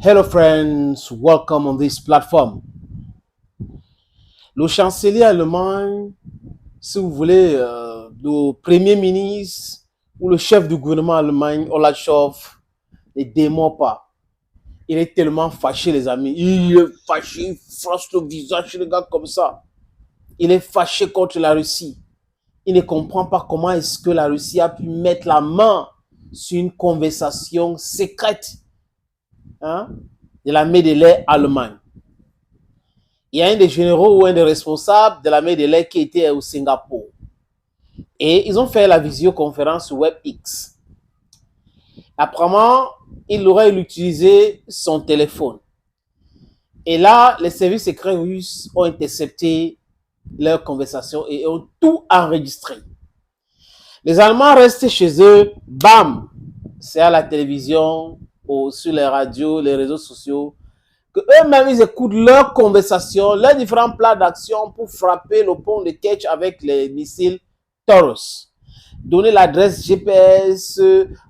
Hello friends, welcome on this platform. Le chancelier allemand, si vous voulez, le premier ministre ou le chef du gouvernement allemand, Olaf Scholz, ne dément pas. Il est tellement fâché, les amis. Il est fâché, il froisse le visage sur le gars comme ça. Il est fâché contre la Russie. Il ne comprend pas comment est-ce que la Russie a pu mettre la main sur une conversation secrète de l'armée de l'air allemande. Il y a un des généraux ou un des responsables de l'armée de l'air qui était au Singapour. Et ils ont fait la visioconférence sur WebEx. Apparemment, il aurait utilisé son téléphone. Et là, les services secrets russes ont intercepté leur conversation et ont tout enregistré. Les Allemands restent chez eux, bam, c'est à la télévision, ou sur les radios, les réseaux sociaux, que eux-mêmes, ils écoutent leurs conversations, leurs différents plans d'action pour frapper le pont de Kerch avec les missiles Taurus. Donner l'adresse GPS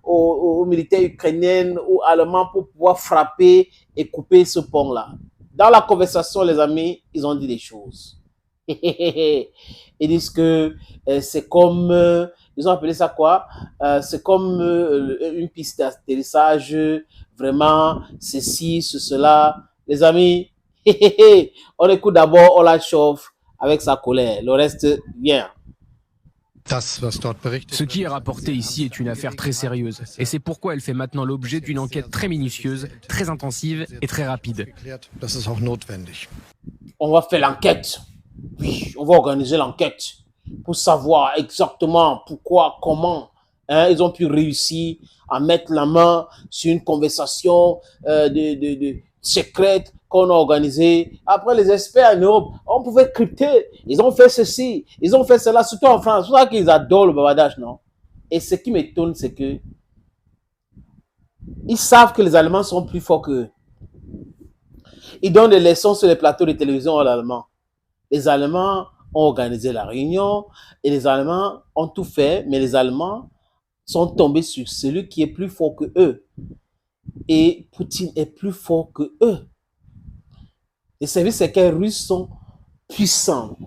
aux militaires ukrainiens ou allemands pour pouvoir frapper et couper ce pont-là. Dans la conversation, les amis, ils ont dit des choses. Ils disent que c'est comme, ils ont appelé ça quoi? C'est comme une piste d'atterrissage, vraiment, ceci, cela. Les amis, on écoute d'abord Olaf Scholz avec sa colère. Le reste vient. Ce qui est rapporté ici est une affaire très sérieuse, et c'est pourquoi elle fait maintenant l'objet d'une enquête très minutieuse, très intensive et très rapide. On va faire l'enquête. Oui, on va organiser l'enquête pour savoir exactement pourquoi, comment ils ont pu réussir à mettre la main sur une conversation secrète qu'on a organisée. Après, les experts en Europe, on pouvait crypter. Ils ont fait ceci, ils ont fait cela, surtout en France. C'est pour ça qu'ils adorent le bavardage, non? Et ce qui m'étonne, c'est que ils savent que les Allemands sont plus forts qu'eux. Ils donnent des leçons sur les plateaux de télévision en allemand. Les Allemands ont organisé la réunion et les Allemands ont tout fait, mais les Allemands sont tombés sur celui qui est plus fort que eux. Et Poutine est plus fort que eux. Les services secrets russes sont puissants,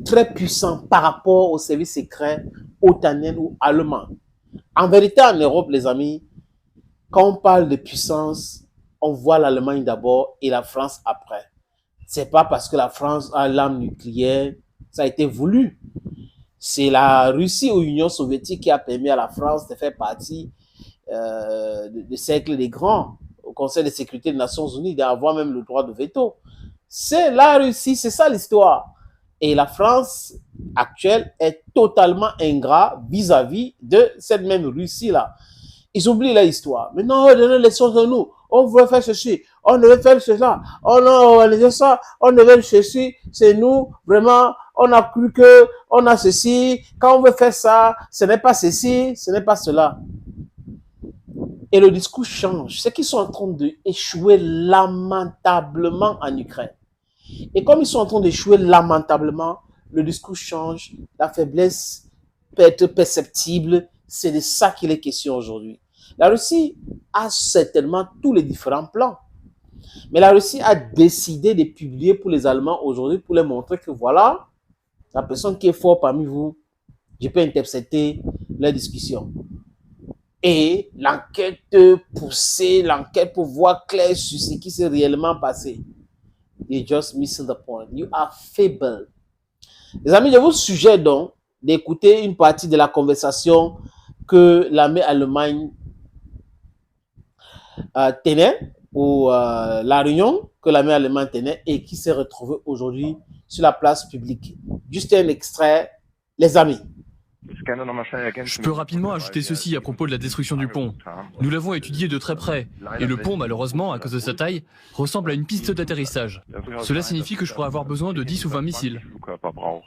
très puissants par rapport aux services secrets otaniens ou allemands. En vérité, en Europe, les amis, quand on parle de puissance, on voit l'Allemagne d'abord et la France après. C'est pas parce que la France a l'arme nucléaire, ça a été voulu. C'est la Russie ou l'Union soviétique qui a permis à la France de faire partie du cercle des grands au Conseil de sécurité des Nations Unies, d'avoir même le droit de veto. C'est la Russie, c'est ça l'histoire. Et la France actuelle est totalement ingrat vis-à-vis de cette même Russie-là. Ils oublient leur histoire. Maintenant, on va donner les leçons de nous. On veut faire ceci, on devait faire cela, on a organisé ça, on devait ceci, c'est nous, vraiment, on a cru que, on a ceci, quand on veut faire ça, ce n'est pas ceci, ce n'est pas cela. Et le discours change. C'est qu'ils sont en train d'échouer lamentablement en Ukraine. Et comme ils sont en train d'échouer lamentablement, le discours change, la faiblesse peut être perceptible, c'est de ça qu'il est question aujourd'hui. La Russie a certainement tous les différents plans. Mais la Russie a décidé de publier pour les Allemands aujourd'hui pour leur montrer que voilà, la personne qui est forte parmi vous, je peux intercepter leur discussion. Et l'enquête poussée, l'enquête pour voir clair sur ce qui s'est réellement passé. You're just missing the point. You are feeble. Les amis, je vous suggère donc d'écouter une partie de la conversation que l'armée allemande tenait, ou la réunion que l'armée allemande tenait et qui s'est retrouvée aujourd'hui sur la place publique. Juste un extrait, les amis. Je peux rapidement ajouter ceci à propos de la destruction du pont. Nous l'avons étudié de très près, et le pont, malheureusement, à cause de sa taille, ressemble à une piste d'atterrissage. Cela signifie que je pourrais avoir besoin de 10 ou 20 missiles.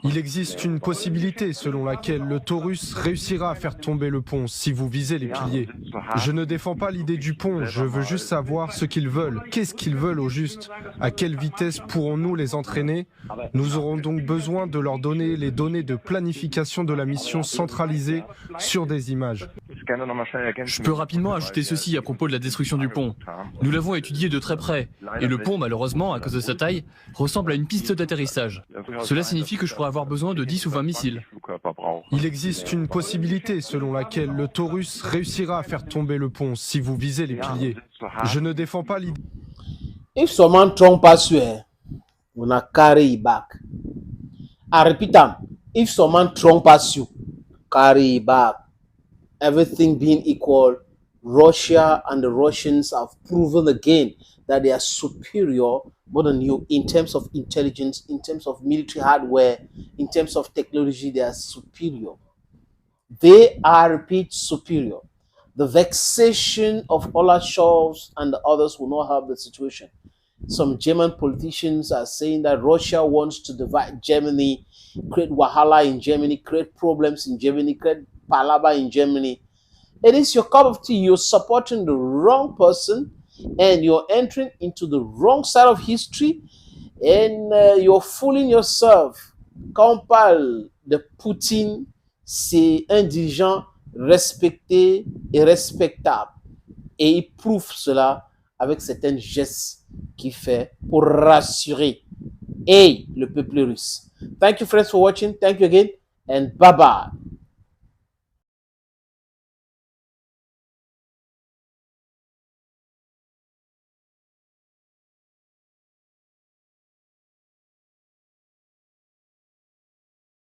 Il existe une possibilité selon laquelle le Taurus réussira à faire tomber le pont si vous visez les piliers. Je ne défends pas l'idée du pont, je veux juste savoir ce qu'ils veulent. Qu'est-ce qu'ils veulent au juste? À quelle vitesse pourrons-nous les entraîner? Nous aurons donc besoin de leur donner les données de planification de la mission centralisée sur des images. Je peux rapidement ajouter ceci à propos de la destruction du pont. Nous l'avons étudié de très près, et le pont, malheureusement, à cause de sa taille, ressemble à une piste d'atterrissage. Cela signifie que je pourrais avoir besoin de 10 ou 20 missiles. Il existe une possibilité selon laquelle le Taurus réussira à faire tomber le pont si vous visez les piliers. Je ne défends pas l'idée. If someone Trump pass you, una carry it back. I repeat am. If someone Trump pass you, carry it back. Everything being equal, Russia and the Russians have proven again that they are superior more than you in terms of intelligence, in terms of military hardware, in terms of technology. They are superior. They are, repeat, superior. The vexation of Olaf Scholz and the others will not help the situation. Some German politicians are saying that Russia wants to divide Germany, create wahala in Germany, create problems in Germany, create palaba in Germany. It is your cup of tea. You're supporting the wrong person and you're entering into the wrong side of history and you're fooling yourself. Quand on parle de Poutine, c'est un dirigeant respecté et respectable. Et il prouve cela avec certains gestes qu'il fait pour rassurer le peuple russe. Thank you friends for watching. Thank you again and bye bye.